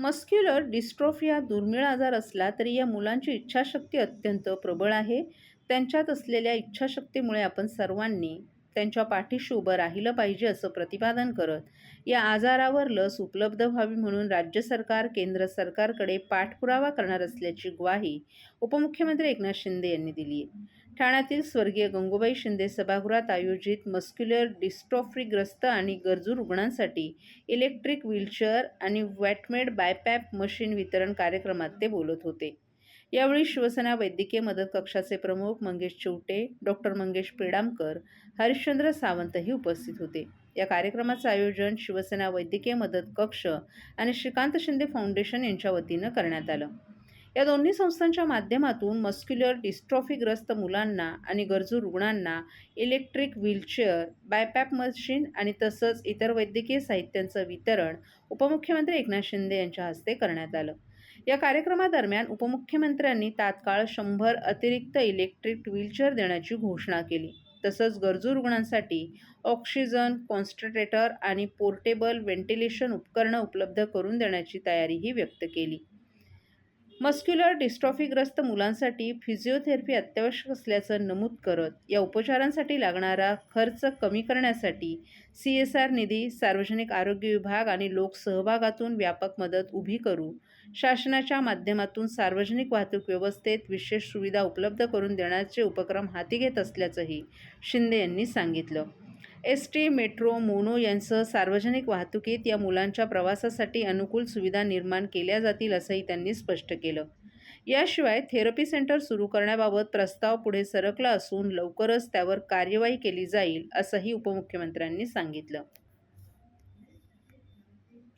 Muscular dystrophy हा दुर्मिळ आजार असला तरी या मुलांची इच्छाशक्ती अत्यंत प्रबळ आहे. त्यांच्यात असलेल्या इच्छाशक्तीमुळे आपण सर्वांनी त्यांच्या पाठीशी उभं राहिलं पाहिजे असं प्रतिपादन करत या आजारावर लस उपलब्ध व्हावी म्हणून राज्य सरकार केंद्र सरकारकडे पाठपुरावा करणार असल्याची ग्वाही उपमुख्यमंत्री एकनाथ शिंदे यांनी दिली आहे. ठाण्यातील स्वर्गीय गंगूबाई शिंदे सभागृहात आयोजित मस्क्युलर डिस्ट्रॉफीग्रस्त आणि गरजू रुग्णांसाठी इलेक्ट्रिक व्हीलचेअर आणि वॅटमेड बायपॅप मशीन वितरण कार्यक्रमात ते बोलत होते. यावेळी शिवसेना वैद्यकीय मदत कक्षाचे प्रमुख मंगेश चिवटे, डॉक्टर मंगेश पेडामकर, हरिश्चंद्र सावंतही उपस्थित होते. या कार्यक्रमाचं आयोजन शिवसेना वैद्यकीय मदत कक्ष आणि श्रीकांत शिंदे फाउंडेशन यांच्या वतीनं करण्यात आलं. या दोन्ही संस्थांच्या माध्यमातून मस्क्युलर डिस्ट्रॉफीग्रस्त मुलांना आणि गरजू रुग्णांना इलेक्ट्रिक व्हीलचेअर, बायपॅप मशीन आणि तसंच इतर वैद्यकीय साहित्यांचं वितरण उपमुख्यमंत्री एकनाथ शिंदे यांच्या हस्ते करण्यात आलं. या कार्यक्रमादरम्यान उपमुख्यमंत्र्यांनी तात्काळ 100 अतिरिक्त इलेक्ट्रिक व्हीलचेअर देण्याची घोषणा केली. तसंच गरजू रुग्णांसाठी ऑक्सिजन कॉन्सन्ट्रेटर आणि पोर्टेबल व्हेंटिलेशन उपकरणं उपलब्ध करून देण्याची तयारीही व्यक्त केली. मस्क्युलर डिस्ट्रॉफीग्रस्त मुलांसाठी फिजिओथेरपी अत्यावश्यक असल्याचं नमूद करत या उपचारांसाठी लागणारा खर्च कमी करण्यासाठी CSR निधी, सार्वजनिक आरोग्य विभाग आणि लोकसहभागातून व्यापक मदत उभी करू, शासनाच्या माध्यमातून सार्वजनिक वाहतूक व्यवस्थेत विशेष सुविधा उपलब्ध करून देण्याचे उपक्रम हाती घेत असल्याचंही शिंदे यांनी सांगितलं. ST, मेट्रो, मोनो यांसह सार्वजनिक वाहतुकीत या मुलांच्या प्रवासासाठी अनुकूल सुविधा निर्माण केल्या जातील असंही त्यांनी स्पष्ट केलं. याशिवाय थेरपी सेंटर सुरू करण्याबाबत प्रस्ताव पुढे सरकला असून लवकरच त्यावर कार्यवाही केली जाईल असंही उपमुख्यमंत्र्यांनी सांगितलं.